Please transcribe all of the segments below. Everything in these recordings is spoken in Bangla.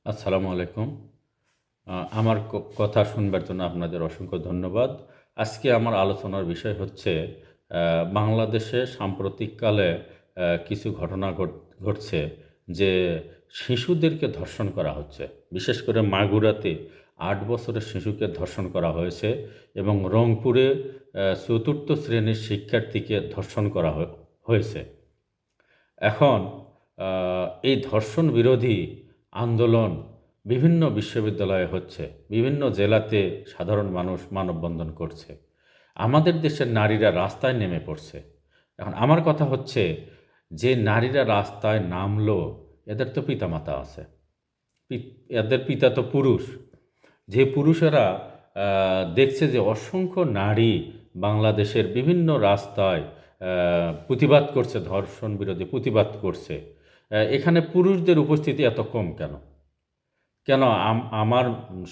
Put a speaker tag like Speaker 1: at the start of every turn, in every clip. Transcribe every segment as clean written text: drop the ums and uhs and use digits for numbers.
Speaker 1: আসসালামু আলাইকুম। আমার কথা শুনবার জন্য আপনাদের অসংখ্য ধন্যবাদ। আজকে আমার আলোচনার বিষয় হচ্ছে বাংলাদেশে সাম্প্রতিককালে কিছু ঘটনা ঘটছে যে শিশুদেরকে ধর্ষণ করা হচ্ছে। বিশেষ করে মাগুরাতে ৮ বছরের শিশুকে ধর্ষণ করা হয়েছে এবং রংপুরে ৪র্থ শ্রেণীর শিক্ষার্থীকে ধর্ষণ করা হয়েছে। এখন এই ধর্ষণ বিরোধী আন্দোলন বিভিন্ন বিশ্ববিদ্যালয়ে হচ্ছে, বিভিন্ন জেলাতে সাধারণ মানুষ মানববন্ধন করছে। আমাদের দেশের নারীরা রাস্তায় নেমে পড়ছে। এখন আমার কথা হচ্ছে, যে নারীরা রাস্তায় নামলো, এদের তো পিতামাতা আছে। এদের পিতা তো পুরুষ। যে পুরুষেরা দেখছে যে অসংখ্য নারী বাংলাদেশের বিভিন্ন রাস্তায় প্রতিবাদ করছে, ধর্ষণ বিরোধী প্রতিবাদ করছে, এখানে পুরুষদের উপস্থিতি এত কম কেন? কেন আমার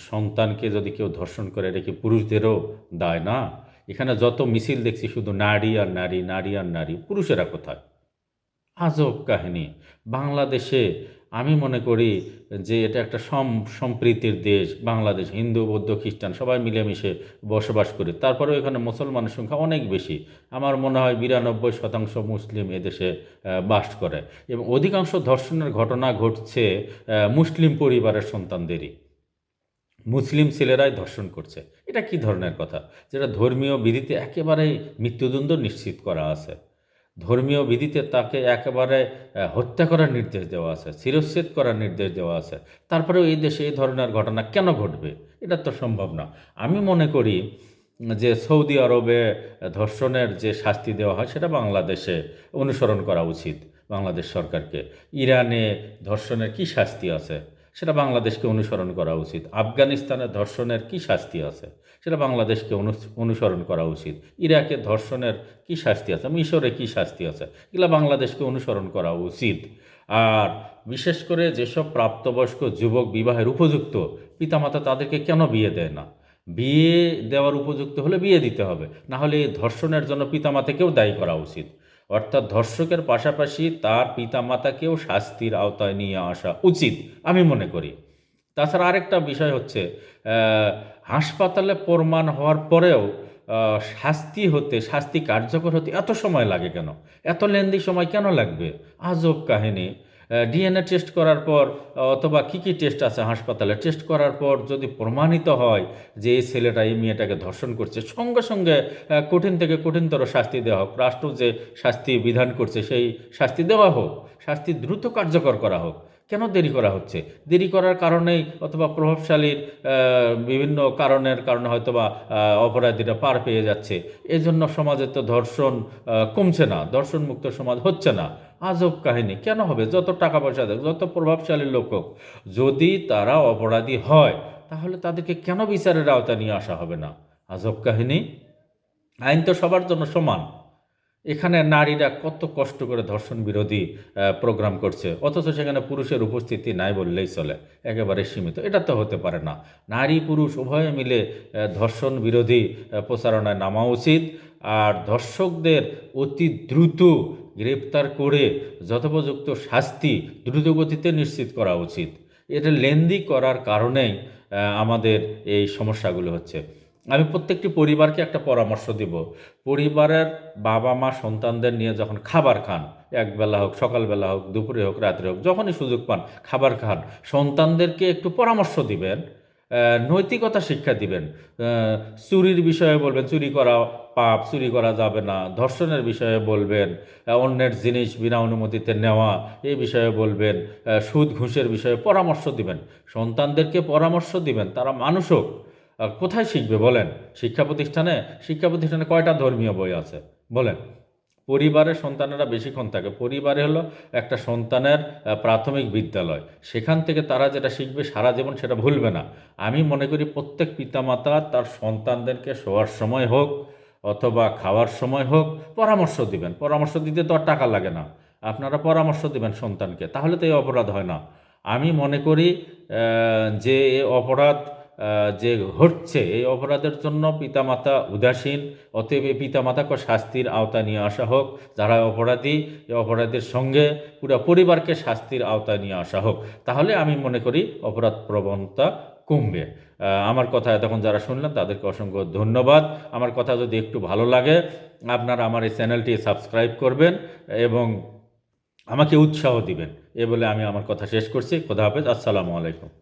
Speaker 1: সন্তানকে যদি কেউ ধর্ষণ করে, এটা কি পুরুষদেরও দায় না? এখানে যত মিছিল দেখছি শুধু নারী আর নারী, নারী আর নারী, পুরুষেরা কোথায়? আজব কাহিনী। বাংলাদেশে আমি মনে করি যে এটা একটা সম্প্রীতির দেশ। বাংলাদেশ হিন্দু, বৌদ্ধ, খ্রিস্টান সবাই মিলেমিশে বসবাস করি। তারপরেও এখানে মুসলমানের সংখ্যা অনেক বেশি। আমার মনে হয় ৯২% মুসলিম এদেশে বাস করে এবং অধিকাংশ ধর্ষণের ঘটনা ঘটছে মুসলিম পরিবারের সন্তানদেরই। মুসলিম ছেলেরাই ধর্ষণ করছে। এটা কি ধরনের কথা? যেটা ধর্মীয় বিধিতে একেবারেই মৃত্যুদণ্ড নিশ্চিত করা আছে। ধর্মীয় বিধিতে তাকে একেবারে হত্যা করার নির্দেশ দেওয়া আছে, শিরশ্ছেদ করার নির্দেশ দেওয়া আছে। তারপরেও এই দেশে এই ধরনের ঘটনা কেন ঘটবে? এটা তো সম্ভব না। আমি মনে করি যে সৌদি আরবে ধর্ষণের যে শাস্তি দেওয়া হয় সেটা বাংলাদেশে অনুসরণ করা উচিত, বাংলাদেশ সরকারকে। ইরানে ধর্ষণের কি শাস্তি আছে সেটা বাংলাদেশকে অনুসরণ করা উচিত। আফগানিস্তানে ধর্ষণের কি শাস্তি আছে সেটা বাংলাদেশকে অনুসরণ করা উচিত। ইরাকে ধর্ষণের কি শাস্তি আছে, মিশরে কি শাস্তি আছে, এগুলো বাংলাদেশকে অনুসরণ করা উচিত। আর বিশেষ করে যেসব প্রাপ্তবয়স্ক যুবক বিবাহের উপযুক্ত, পিতামাতা তাদেরকে কেন বিয়ে দেয় না? বিয়ে দেওয়ার উপযুক্ত হলে বিয়ে দিতে হবে, না হলে এই ধর্ষণের জন্য পিতামাতাকেও দায়ী করা উচিত। অর্থাৎ ধর্ষকের পাশাপাশি তার পিতামাতাকেও শাস্তির আওতায় নিয়ে আসা উচিত আমি মনে করি। তাছাড়া আরেকটা বিষয় হচ্ছে, হাসপাতালে প্রমাণ হওয়ার পরেও শাস্তি কার্যকর হতে এত সময় লাগে কেন? এত লেন্দি সময় কেন লাগবে? আজব কাহিনী। ডিএনএ টেস্ট করার পর অথবা কী কী টেস্ট আছে হাসপাতালে, টেস্ট করার পর যদি প্রমাণিত হয় যে এই ছেলেটা এই মেয়েটাকে ধর্ষণ করছে, সঙ্গে সঙ্গে কঠিন থেকে কঠিনতর শাস্তি দেওয়া হোক। রাষ্ট্র যে শাস্তি বিধান করছে সেই শাস্তি দেওয়া হোক, শাস্তি দ্রুত কার্যকর করা হোক। কেন দেরি করা হচ্ছে? দেরি করার কারণেই অথবা প্রভাবশালীর বিভিন্ন কারণে হয়তোবা অপরাধীরা পার পেয়ে যাচ্ছে। এজন্য সমাজে তো ধর্ষণ কমছে না, ধর্ষণ মুক্ত সমাজ হচ্ছে না। আজব কাহিনী। কেন হবে? যত টাকা পয়সা দেখ, যত প্রভাবশালী লোক হোক, যদি তারা অপরাধী হয় তাহলে তাদেরকে কেন বিচারের আওতায় নিয়ে আসা হবে না? আজব কাহিনী। আইন তো সবার জন্য সমান। এখানে নারীরা কত কষ্ট করে ধর্ষণ বিরোধী প্রোগ্রাম করছে, অথচ সেখানে পুরুষের উপস্থিতি নাই বললেই চলে, একেবারে সীমিত। এটা তো হতে পারে না। নারী পুরুষ উভয়ে মিলে ধর্ষণ বিরোধী প্রচারণায় নামা উচিত। আর ধর্ষকদের অতি দ্রুত গ্রেপ্তার করে যথোপযুক্ত শাস্তি দ্রুতগতিতে নিশ্চিত করা উচিত। এটা লেন্দি করার কারণেই আমাদের এই সমস্যাগুলো হচ্ছে। আমি প্রত্যেকটি পরিবারকে একটা পরামর্শ দিব। পরিবারের বাবা মা সন্তানদের নিয়ে যখন খাবার খান, একবেলা হোক, সকালবেলা হোক, দুপুরে হোক, রাত্রে হোক, যখনই সুযোগ পান খাবার খান, সন্তানদেরকে একটু পরামর্শ দিবেন, নৈতিকতা শিক্ষা দিবেন। চুরির বিষয়ে বলবেন চুরি করা পাপ, চুরি করা যাবে না। ধর্ষণের বিষয়ে বলবেন, অন্যের জিনিস বিনা অনুমতিতে নেওয়া এই বিষয়ে বলবেন, সুদ ঘুষের বিষয়ে পরামর্শ দিবেন। সন্তানদেরকে পরামর্শ দিবেন, তারা মানুষ হোক। কোথায় শিখবে বলেন? শিক্ষা প্রতিষ্ঠানে কয়টা ধর্মীয় বই আছে বলেন? পরিবারের সন্তানেরা বেশিক্ষণ থাকে। পরিবারে হলো একটা সন্তানের প্রাথমিক বিদ্যালয়। সেখান থেকে তারা যেটা শিখবে সারা জীবন সেটা ভুলবে না। আমি মনে করি প্রত্যেক পিতামাতা তার সন্তানদেরকে শোয়ার সময় হোক অথবা খাওয়ার সময় হোক পরামর্শ দিবেন। পরামর্শ দিতে তো আর টাকা লাগে না। আপনারা পরামর্শ দিবেন সন্তানকে, তাহলে তো এই অপরাধ হয় না। আমি মনে করি যে এ অপরাধ যে ঘটছে, এই অপরাধের জন্য পিতামাতা উদাসীন। অতএব এই পিতামাতাকে শাস্তির আওতায় নিয়ে আসা হোক। যারা অপরাধী, এই অপরাধের সঙ্গে পুরো পরিবারকে শাস্তির আওতায় নিয়ে আসা হোক। তাহলে আমি মনে করি অপরাধ প্রবণতা কমবে। আমার কথা এতক্ষণ যারা শুনলেন তাদেরকে অসংখ্য ধন্যবাদ। আমার কথা যদি একটু ভালো লাগে, আপনারা আমার এই চ্যানেলটি সাবস্ক্রাইব করবেন এবং আমাকে উৎসাহ দিবেন। এ বলে আমি আমার কথা শেষ করছি। খোদা হাফেজ। আসসালামু আলাইকুম।